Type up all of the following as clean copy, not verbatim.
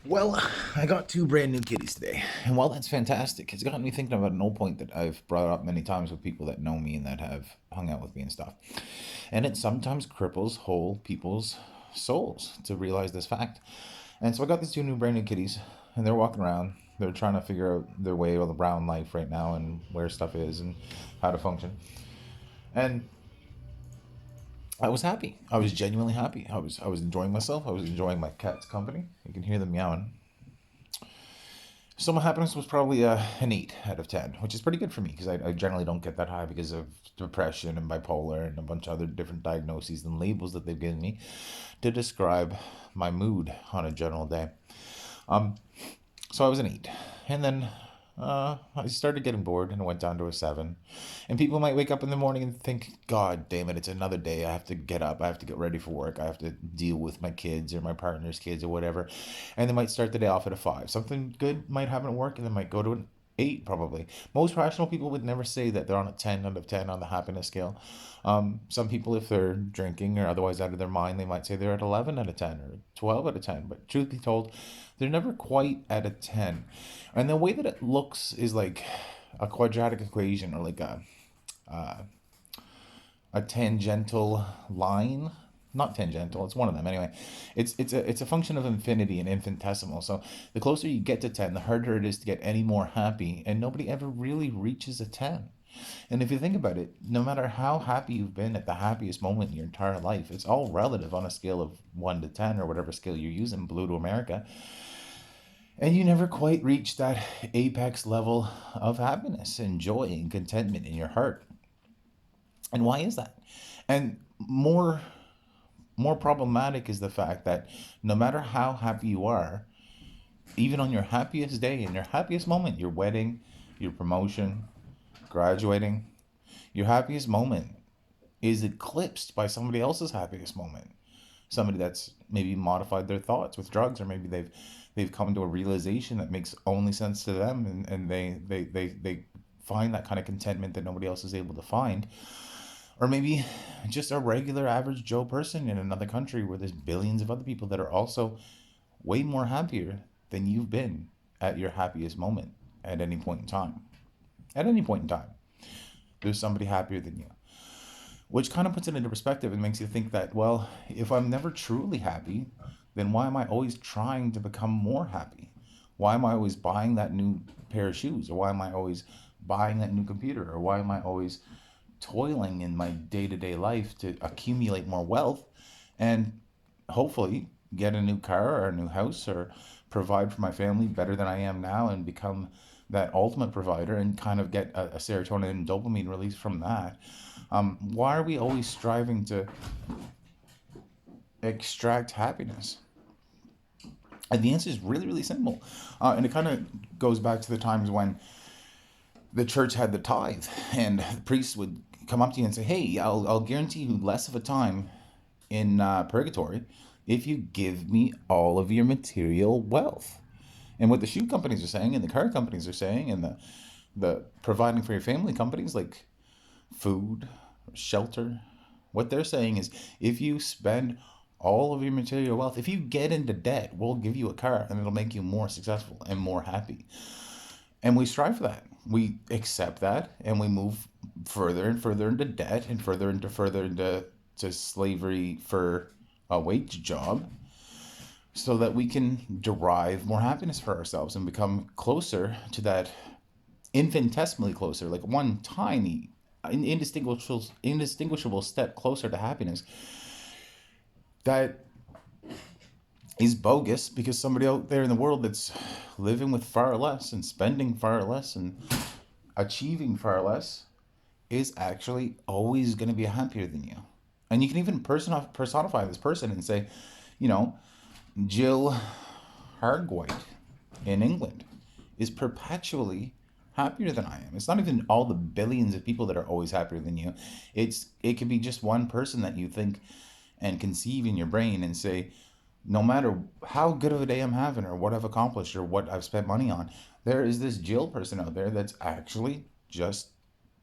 Well, I got two brand new kitties today, and while that's fantastic, it's gotten me thinking about an old point that I've brought up many times with people that know me and that have hung out with me and stuff. And it sometimes cripples whole people's souls to realize this fact. And so I got these two new brand new kitties, and they're walking around. They're trying to figure out their way around life right now and where stuff is and how to function. And I was happy. I was genuinely happy. I was enjoying myself. I was enjoying my cat's company. You can hear them meowing. So my happiness was probably an 8 out of 10, which is pretty good for me because I generally don't get that high because of depression and bipolar and a bunch of other different diagnoses and labels that they've given me to describe my mood on a general day. Um, so I was an 8. And then I started getting bored and it went down to a 7. And people might wake up in the morning and think, God damn it, it's another day. I have to get up. I have to get ready for work. I have to deal with my kids or my partner's kids or whatever. And they might start the day off at a 5. Something good might happen at work and they might go to an 8 probably. Most rational people would never say that they're on a 10 out of 10 on the happiness scale. Some people, if they're drinking or otherwise out of their mind, they might say they're at 11 out of 10 or 12 out of 10. But truth be told, they're never quite at a 10. And the way that it looks is like a quadratic equation or like a tangential line. Not tangential, it's one of them anyway. It's a function of infinity and infinitesimal. So the closer you get to 10, the harder it is to get any more happy, and nobody ever really reaches a 10. And if you think about it, no matter how happy you've been at the happiest moment in your entire life, it's all relative on a scale of 1 to 10 or whatever scale you're using, blue to America. And you never quite reach that apex level of happiness and joy and contentment in your heart. And why is that? And more problematic is the fact that no matter how happy you are, even on your happiest day, in your happiest moment, your wedding, your promotion, graduating, your happiest moment is eclipsed by somebody else's happiest moment. Somebody that's maybe modified their thoughts with drugs, or maybe they've come to a realization that makes only sense to them, and they find that kind of contentment that nobody else is able to find. Or maybe just a regular average Joe person in another country where there's billions of other people that are also way more happier than you've been at your happiest moment at any point in time. At any point in time, there's somebody happier than you, which kind of puts it into perspective and makes you think that, well, if I'm never truly happy, then why am I always trying to become more happy? Why am I always buying that new pair of shoes? Or why am I always buying that new computer? Or why am I always toiling in my day to day life to accumulate more wealth and hopefully get a new car or a new house or provide for my family better than I am now and become that ultimate provider and kind of get a serotonin and dopamine release from that? Why are we always striving to extract happiness? And the answer is really, really simple. And it kind of goes back to the times when the church had the tithe, and the priests would come up to you and say, "Hey, I'll guarantee you less of a time in purgatory if you give me all of your material wealth." And what the shoe companies are saying, and the car companies are saying, and the providing for your family companies like food, shelter, what they're saying is, if you spend all of your material wealth, if you get into debt, we'll give you a car and it'll make you more successful and more happy. And we strive for that. We accept that and we move further and further into debt and further into to slavery for a wage job so that we can derive more happiness for ourselves and become closer to that, infinitesimally closer, like one tiny indistinguishable step closer to happiness that is bogus because somebody out there in the world that's living with far less and spending far less and achieving far less is actually always going to be happier than you. And you can even personify this person and say, you know, Jill Hargwhite in England is perpetually happier than I am. It's not even all the billions of people that are always happier than you. It could be just one person that you think and conceive in your brain and say, no matter how good of a day I'm having or what I've accomplished or what I've spent money on, there is this Jill person out there that's actually just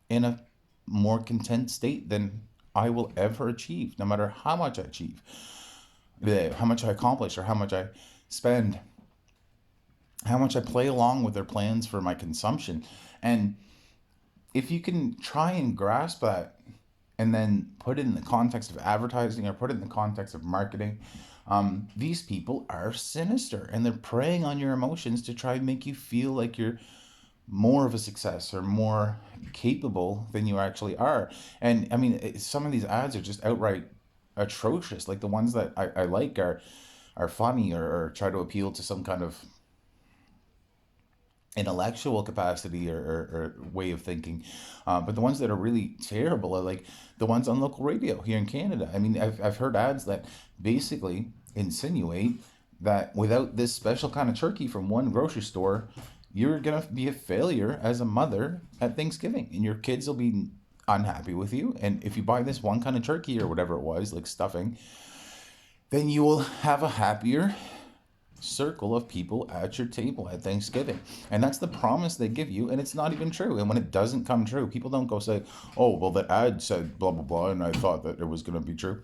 in a more content state than I will ever achieve, no matter how much I achieve, how much I accomplish, or how much I spend. how much I play along with their plans for my consumption. And if you can try and grasp that and then put it in the context of advertising or put it in the context of marketing, these people are sinister and they're preying on your emotions to try and make you feel like you're more of a success or more capable than you actually are. And I mean, some of these ads are just outright atrocious. Like the ones that I like are funny or try to appeal to some kind of intellectual capacity or way of thinking. But the ones that are really terrible are like the ones on local radio here in Canada. I mean, I've heard ads that basically insinuate that without this special kind of turkey from one grocery store, you're going to be a failure as a mother at Thanksgiving and your kids will be unhappy with you. And if you buy this one kind of turkey or whatever it was, like stuffing, then you will have a happier circle of people at your table at Thanksgiving. And that's the promise they give you, and it's not even true. And when it doesn't come true, people don't go say, oh, well, the ad said blah, blah, blah, and I thought that it was going to be true.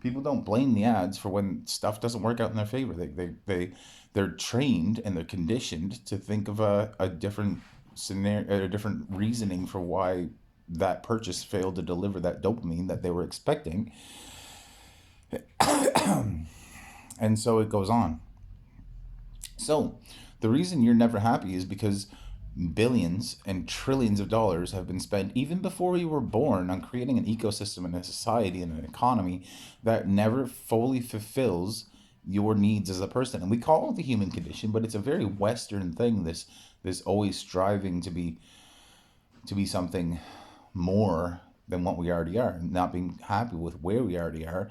People don't blame the ads for when stuff doesn't work out in their favor. They're trained and they're conditioned to think of a different scenario, a different reasoning for why that purchase failed to deliver that dopamine that they were expecting. And so it goes on. So, the reason you're never happy is because billions and trillions of dollars have been spent even before you were born on creating an ecosystem and a society and an economy that never fully fulfills your needs as a person. And we call it the human condition, but it's a very Western thing, this always striving to be something more than what we already are, not being happy with where we already are.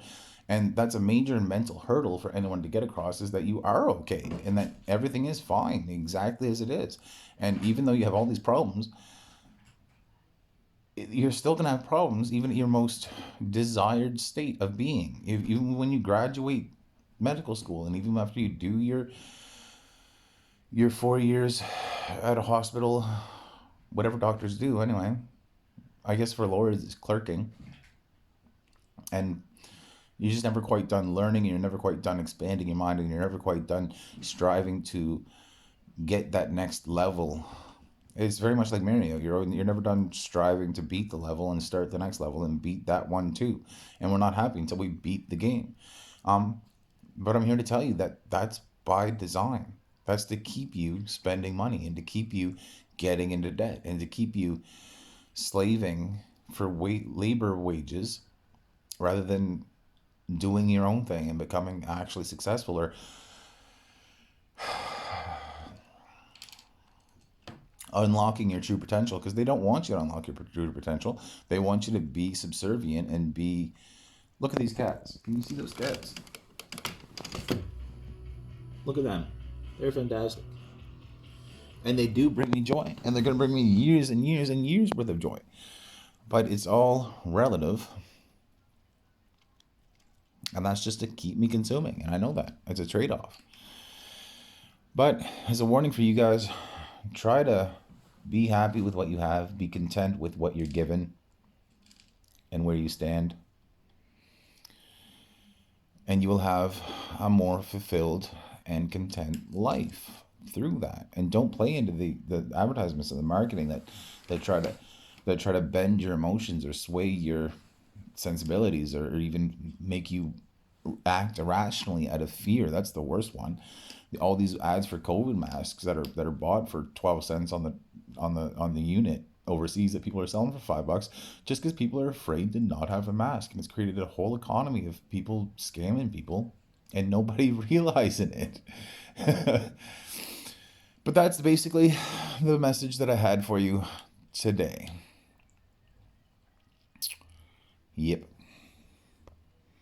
And that's a major mental hurdle for anyone to get across, is that you are okay and that everything is fine exactly as it is. And even though you have all these problems, you're still going to have problems even at your most desired state of being. Even when you graduate medical school and even after you do your 4 years at a hospital, whatever doctors do anyway, I guess for lawyers it's clerking, and you're just never quite done learning and you're never quite done expanding your mind and you're never quite done striving to get that next level. It's very much like Mario. You're never done striving to beat the level and start the next level and beat that one too. And we're not happy until we beat the game. Um, but I'm here to tell you that that's by design. That's to keep you spending money and to keep you getting into debt and to keep you slaving for labor wages rather than doing your own thing and becoming actually successful or unlocking your true potential, because they don't want you to unlock your true potential. They want you to be subservient and be. Look at these cats. Can you see those cats? Look at them. They're fantastic. And they do bring me joy. And they're going to bring me years and years and years worth of joy. But it's all relative. And that's just to keep me consuming. And I know that. It's a trade-off. But as a warning for you guys, try to be happy with what you have. Be content with what you're given and where you stand. And you will have a more fulfilled and content life through that. And don't play into the advertisements and the marketing that try to bend your emotions or sway your sensibilities or even make you act irrationally out of fear. That's the worst one. All these ads for COVID masks that are bought for 12 cents on the unit overseas that people are selling for $5 just because people are afraid to not have a mask, and it's created a whole economy of people scamming people and nobody realizing it. But that's basically the message that I had for you today. Yep.